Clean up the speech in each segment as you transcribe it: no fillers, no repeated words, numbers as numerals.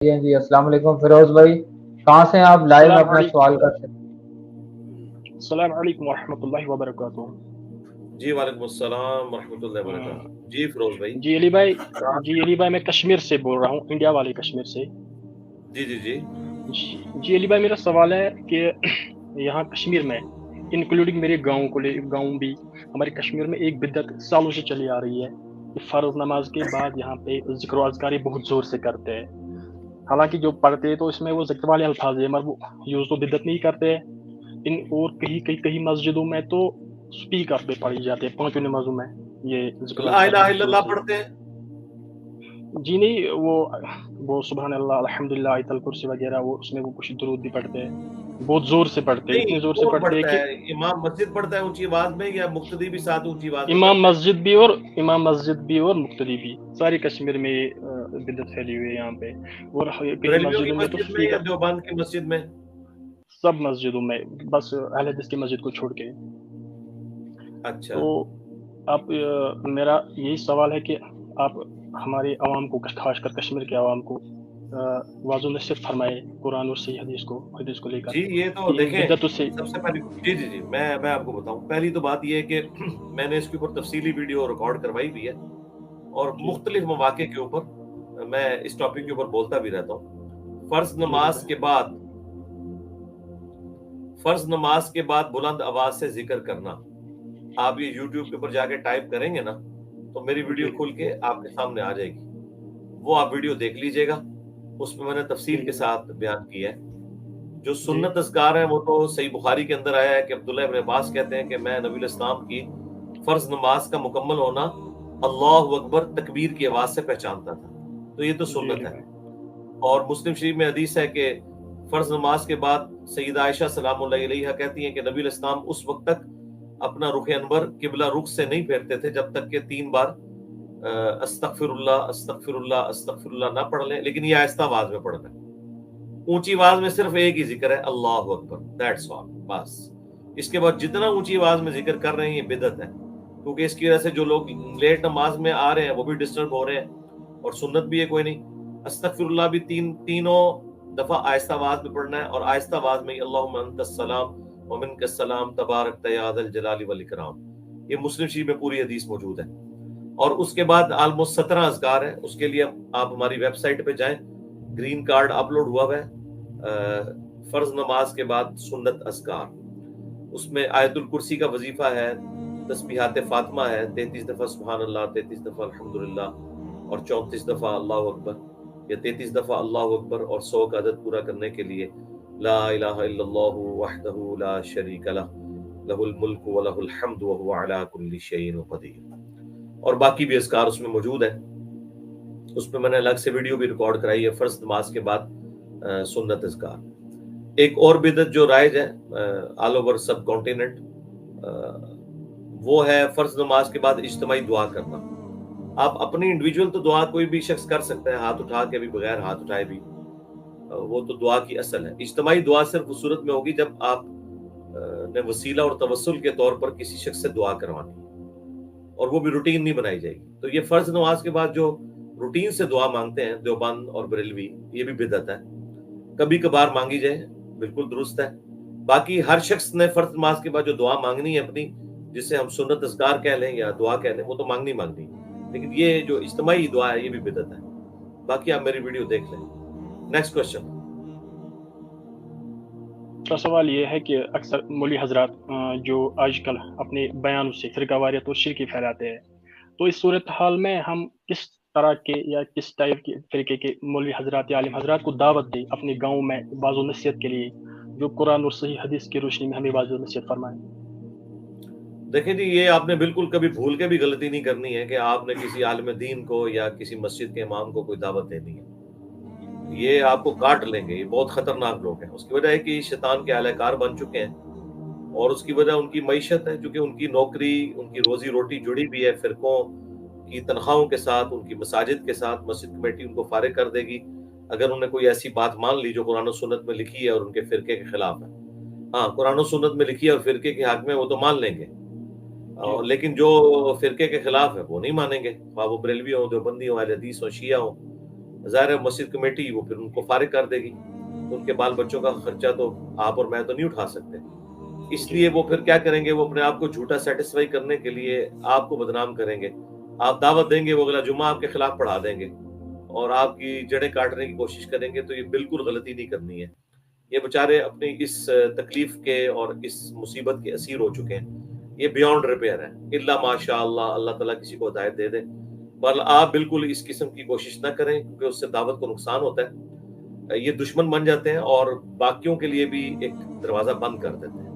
جی السلام علیکم فیروز بھائی، کہاں سے ہیں آپ؟ لائیو میں السلام اپنا علیکم سوال کر سکتے ہیں۔ السلام علیکم ورحمۃ اللہ وبرکاتہ۔ جی وعلیکم السلام ورحمۃ اللہ وبرکاتہ۔ جی فیروز بھائی، جی علی بھائی میں کشمیر سے بول رہا ہوں، انڈیا والے کشمیر سے۔ جی جی جی جی علی بھائی، میرا سوال ہے کہ یہاں کشمیر میں انکلوڈنگ میرے گاؤں بھی، ہمارے کشمیر میں ایک بدعت سالوں سے چلی آ رہی ہے کہ فرض نماز کے بعد یہاں پہ ذکر و اذکار بہت زور سے کرتے ہیں۔ حالانکہ جو پڑھتے ہیں تو اس میں وہ ذکر والے الفاظ ہیں، مگر وہ یوز تو بدعت نہیں کرتے ہیں۔ اور کئی مسجدوں میں تو اسپیکر پہ پڑھی جاتے ہیں 5 نمازوں میں یہ ذکر لا اذکار الہ بہت الا زور اللہ سے۔ پڑھتے ہیں؟ جی نہیں، وہ سبحان اللہ الحمدللہ آیت الکرسی وغیرہ، وہ اس میں وہ کچھ درود بھی پڑھتے ہیں، بہت زور سے پڑھتے ہیں، نہیں، اتنے زور سے کون پڑھتے ہیں پڑھتا کہ ہے؟ امام مسجد پڑھتا ہے اونچی آواز میں یا مقتدی بھی ساتھ اونچی آواز میں امام پڑھتے ہیں؟ مسجد بھی اور مقتدی بھی، سارے کشمیر میں یہ بدعت پھیلی ہوئی ہے یہاں پہ۔ اور کئی بریلویوں کی مسجدوں میں تو مسجد میں یا اسپیکر، دیوبند کی مسجد میں؟ سب مسجدوں میں، بس اہل حدیث کی مسجد کو چھوڑ کے۔ اچھا، تو آپ میرا یہی سوال ہے کہ آپ ہمارے عوام کو، خاص کر کشمیر کے عوام کو واضح نصیحت فرمائے قرآن اور صحیح حدیث کو لے کر جی یہ تو کہ ان دیکھیں، بدعتوں سے۔ سب سے پہلی جی میں آپ کو بتاؤں، پہلی تو بات یہ ہے کہ میں نے اس کے اوپر تفصیلی ویڈیو ریکارڈ کروائی بھی ہے، اور جی مختلف مواقع کے اوپر میں اس ٹاپک کے اوپر بولتا بھی رہتا ہوں۔ فرض نماز کے بعد بلند آواز سے ذکر کرنا، آپ یہ یوٹیوب کے اوپر جا کے ٹائپ کریں گے نا تو میری ویڈیو جی کھل کے آپ کے سامنے آ جائے گی، وہ آپ ویڈیو دیکھ لیجئے گا، اس میں میں نے تفصیل کے ساتھ بیان کیا ہے۔ جو جی سنت اذکار ہیں وہ تو صحیح بخاری کے اندر آیا ہے کہ عبداللہ ابن عباس کہتے ہیں کہ میں نبی علیہ السلام کی فرض نماز کا مکمل ہونا اللہ اکبر تکبیر کی آواز سے پہچانتا تھا، تو یہ تو جی سنت ہے۔ اور مسلم شریف میں حدیث ہے کہ فرض نماز کے بعد سیدہ عائشہ سلام اللہ علیہا کہتی ہیں کہ نبی علیہ السلام اس وقت تک اپنا رخ انور قبلہ رخ سے نہیں پھیرتے تھے جب تک کہ 3 بار استغفر اللہ استغفر اللہ استغفر اللہ نہ پڑھ لیں، لیکن یہ آہستہ آواز میں پڑھنا ہے۔ اونچی آواز میں صرف ایک ہی ذکر ہے، اللہ اکبر، دیٹس آل، بس۔ اس کے بعد جتنا اونچی آواز میں ذکر کر رہے ہیں یہ بدعت ہے، کیونکہ اس کی وجہ سے جو لوگ لیٹ نماز میں آ رہے ہیں وہ بھی ڈسٹرب ہو رہے ہیں، اور سنت بھی ہے کوئی نہیں۔ استغفر اللہ بھی تینوں دفعہ آہستہ آواز میں پڑھنا ہے، اور آہستہ آواز میں اللہم انت السلام ومنک السلام تبارک یا ذا الجلال والاکرام، یہ مسلم شریف میں پوری حدیث موجود ہے۔ اور اس کے بعد آلموسٹ 17 اذکار ہیں، اس کے لیے آپ ہماری ویب سائٹ پہ جائیں، گرین کارڈ اپلوڈ ہوا ہے فرض نماز کے بعد سنت اذکار، اس میں آیت الکرسی کا وظیفہ ہے، تسبیحات فاطمہ ہے، 33 دفعہ سبحان اللہ، 33 دفعہ الحمدللہ، اور 34 دفعہ اللہ اکبر، یا 33 دفعہ اللہ اکبر، اور 100 کا عدد پورا کرنے کے لیے لا الہ الا اللہ وحدہ لا شریک لہ لہ الملک ولہ الحمد وہو علی کل شیء قدیر، اور باقی بھی اذکار اس میں موجود ہے۔ اس پہ میں نے الگ سے ویڈیو بھی ریکارڈ کرائی ہے، فرض نماز کے بعد سنت اذکار۔ ایک اور بدعت جو رائج ہے آل اوور سب کانٹیننٹ، وہ ہے فرض نماز کے بعد اجتماعی دعا کرنا۔ آپ اپنی انڈیویجول تو دعا کوئی بھی شخص کر سکتا ہے، ہاتھ اٹھا کے بھی، بغیر ہاتھ اٹھائے بھی، وہ تو دعا کی اصل ہے۔ اجتماعی دعا صرف اس صورت میں ہوگی جب آپ نے وسیلہ اور توسل کے طور پر کسی شخص سے دعا کروانی، اور وہ بھی روٹین نہیں بنائی جائے گی۔ تو یہ فرض نماز کے بعد جو روٹین سے دعا مانگتے ہیں دیوبند اور بریلوی، یہ بھی بدعت ہے، کبھی کبھار مانگی جائے، بالکل درست ہے۔ باقی ہر شخص نے فرض نماز کے بعد جو دعا مانگنی ہے اپنی، جسے ہم سنت اذکار کہہ لیں یا دعا کہہ لیں، وہ تو مانگنی، لیکن یہ جو اجتماعی دعا ہے یہ بھی بدعت ہے۔ باقی آپ میری ویڈیو دیکھ لیں۔ Next question. کا سوال یہ ہے کہ اکثر مولوی حضرات جو آج کل اپنے بیانوں سے فرقہ واریت اور شرکی پھیلاتے ہیں، تو اس صورتحال میں ہم کس طرح کے یا کس ٹائپ کے فرقے کے مولوی حضرات یا عالم حضرات کو دعوت دیں اپنے گاؤں میں بعض و نصیحت کے لیے، جو قرآن اور صحیح حدیث کی روشنی میں ہمیں بعض و نصیحت فرمائیں؟ دیکھیں جی، یہ آپ نے بالکل کبھی بھول کے بھی غلطی نہیں کرنی ہے کہ آپ نے کسی عالم دین کو یا کسی مسجد کے امام کو کوئی دعوت دینی ہے، یہ آپ کو کاٹ لیں گے، یہ بہت خطرناک لوگ ہیں۔ اس کی وجہ ہے کہ شیطان کے اہل کار بن چکے ہیں، اور اس کی وجہ ان کی معیشت ہے، چونکہ ان کی نوکری، ان کی روزی روٹی جڑی بھی ہے فرقوں کی تنخواہوں کے ساتھ، ان کی مساجد کے ساتھ۔ مسجد کمیٹی ان کو فارغ کر دے گی اگر انہوں نے کوئی ایسی بات مان لی جو قرآن و سنت میں لکھی ہے اور ان کے فرقے کے خلاف ہے۔ ہاں، قرآن و سنت میں لکھی ہے اور فرقے کے حق میں، وہ تو مان لیں گے، لیکن جو فرقے کے خلاف ہے وہ نہیں مانیں گے، خواہ وہ بریلوی ہوں، دیوبندی ہوں، اہل حدیث ہوں، شیعہ ہوں۔ ظاہر ہے مسجد کمیٹی وہ پھر ان کو فارغ کر دے گی، ان کے بال بچوں کا خرچہ تو آپ اور میں تو نہیں اٹھا سکتے، اس لیے وہ پھر کیا کریں گے، وہ اپنے آپ کو جھوٹا سیٹسفائی کرنے کے لیے آپ کو بدنام کریں گے، آپ دعوت دیں گے وہ اگلا جمعہ آپ کے خلاف پڑھا دیں گے اور آپ کی جڑیں کاٹنے کی کوشش کریں گے، تو یہ بالکل غلطی نہیں کرنی ہے۔ یہ بیچارے اپنی اس تکلیف کے اور اس مصیبت کے اسیر ہو چکے ہیں، یہ بیونڈ ریپیئر ہے، الا ماشاء اللہ، اللہ تعالیٰ کسی کو ہدایت دے دے، پر آپ بالکل اس قسم کی کوشش نہ کریں کیونکہ اس سے دعوت کو نقصان ہوتا ہے، یہ دشمن بن جاتے ہیں اور باقیوں کے لیے بھی ایک دروازہ بند کر دیتے ہیں۔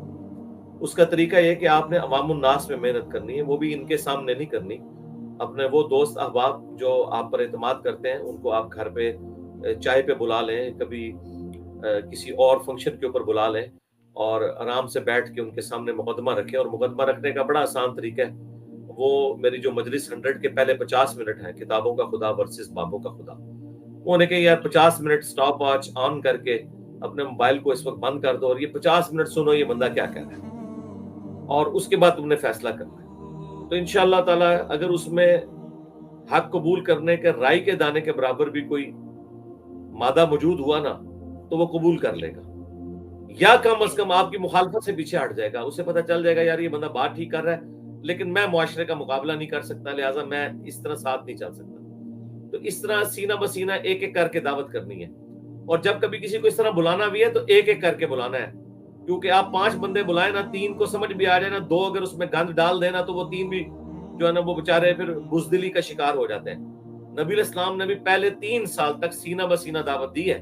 اس کا طریقہ یہ کہ آپ نے عوام الناس میں محنت کرنی ہے، وہ بھی ان کے سامنے نہیں کرنی، اپنے وہ دوست احباب جو آپ پر اعتماد کرتے ہیں ان کو آپ گھر پہ چائے پہ بلا لیں، کبھی کسی اور فنکشن کے اوپر بلا لیں اور آرام سے بیٹھ کے ان کے سامنے مقدمہ رکھیں، اور مقدمہ رکھنے کا بڑا آسان طریقہ ہے، وہ میری جو مجلس 100 کے پہلے 50 منٹ ہیں کتابوں کا خدا ورسز بابوں کا خدا، وہ نے کہ یار 50 منٹ سٹاپ واچ آن کر کے اپنے موبائل کو اس وقت بند کر دو اور یہ 50 منٹ سنو یہ بندہ کیا کہہ رہا ہے، اور اس کے بعد تم نے فیصلہ کرنا ہے۔ تو انشاءاللہ تعالی اگر اس میں حق قبول کرنے کے رائی کے دانے کے برابر بھی کوئی مادہ موجود ہوا نا تو وہ قبول کر لے گا، یا کم از کم آپ کی مخالفت سے پیچھے ہٹ جائے گا، اسے پتہ چل جائے گا یار یہ بندہ بات ٹھیک کر رہا ہے لیکن میں معاشرے کا مقابلہ نہیں کر سکتا، لہٰذا میں اس طرح ساتھ نہیں چل سکتا۔ تو اس طرح سینہ بسینہ ایک ایک کر کے دعوت کرنی ہے، اور جب کبھی کسی کو اس طرح بلانا بھی ہے تو ایک ایک کر کے بلانا ہے، کیونکہ آپ 5 بندے بلائیں نا، 3 کو سمجھ بھی آ جائے نا، 2 اگر اس میں گند ڈال دینا تو وہ 3 بھی جو ہے نا وہ بےچارے پھر بزدلی کا شکار ہو جاتے ہیں۔ نبی علیہ السلام نے بھی پہلے 3 سال تک سینہ بسینہ دعوت دی ہے،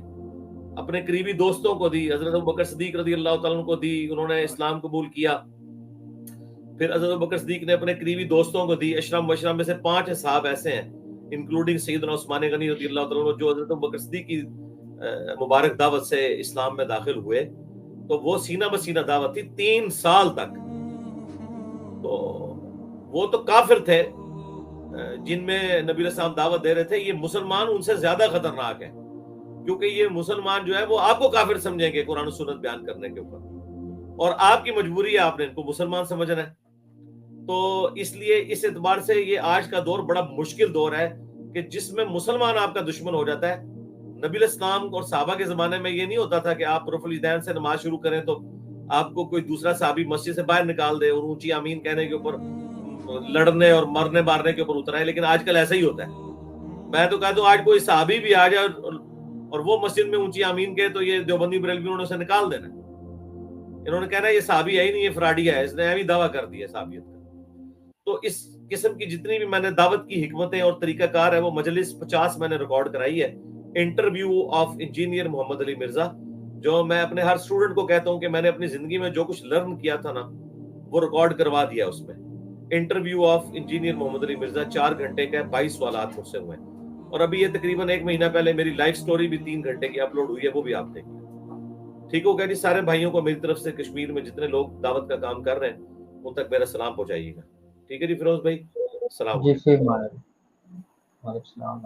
اپنے قریبی دوستوں کو دی، حضرت ابوبکر صدیق رضی اللہ تعالیٰ عنہ کو دی، انہوں نے اسلام قبول کیا، پھر حضرت ابوبکر صدیق نے اپنے قریبی دوستوں کو دی، اشرم وشرم میں سے 5 اصحاب ایسے ہیں انکلوڈنگ سیدنا عثمان غنی رضی اللہ تعالیٰ عنہ جو حضرت ابوبکر صدیق کی مبارک دعوت سے اسلام میں داخل ہوئے، تو وہ سینہ بسینہ دعوت تھی 3 سال تک۔ تو وہ تو کافر تھے جن میں نبی علیہ السلام دعوت دے رہے تھے، یہ مسلمان ان سے زیادہ خطرناک ہے، کیونکہ یہ مسلمان جو ہے وہ آپ کو کافر سمجھیں گے قرآن و سنت بیان کرنے کے اوپر، اور آپ کی مجبوری ہے آپ نے ان کو مسلمان سمجھنا ہے۔ تو اس لیے اس اعتبار سے یہ آج کا دور بڑا مشکل دور ہے کہ جس میں مسلمان آپ کا دشمن ہو جاتا ہے۔ نبی علیہ السلام اور صحابہ کے زمانے میں یہ نہیں ہوتا تھا کہ آپ رفع الیدین سے نماز شروع کریں تو آپ کو کوئی دوسرا صحابی مسجد سے باہر نکال دے اور اونچی آمین کہنے کے اوپر لڑنے اور مرنے مارنے کے اوپر اترائے، لیکن آج کل ایسا ہی ہوتا ہے۔ میں تو کہتا ہوں آج کوئی صحابی بھی آ جائے اور وہ مسجد میں اونچی آمین کہے تو یہ دیوبندی بریلویوں نے اسے نکال دینا، انہوں نے کہنا یہ صحابی ہے ہی نہیں، یہ فراڈی ہے، اس نے ایویں دعویٰ کر دیا صحابیت کا۔ تو اس قسم کی جتنی بھی میں نے دعوت کی حکمتیں اور طریقہ کار ہے وہ مجلس 50 میں نے ریکارڈ کرائی ہے، انٹرویو آف انجینئر محمد علی مرزا، جو میں اپنے ہر اسٹوڈنٹ کو کہتا ہوں کہ میں نے اپنی زندگی میں جو کچھ لرن کیا تھا نا وہ ریکارڈ کروا دیا اس میں۔ انٹرویو آف انجینئر محمد علی مرزا 4 گھنٹے کا 22 سوالات مجھ سے ہوئے، اور ابھی یہ تقریباً 1 مہینہ پہلے میری لائف سٹوری بھی 3 گھنٹے کی اپلوڈ ہوئی ہے، وہ بھی آپ دیکھیں۔ ٹھیک ہو گیا جی؟ سارے بھائیوں کو میری طرف سے کشمیر میں جتنے لوگ دعوت کا کام کر رہے ہیں ان تک میرا سلام پہنچائیے گا، ٹھیک ہے جی فیروز بھائی؟ السلام جی علیکم۔ ٹھیک، وعلیکم السلام۔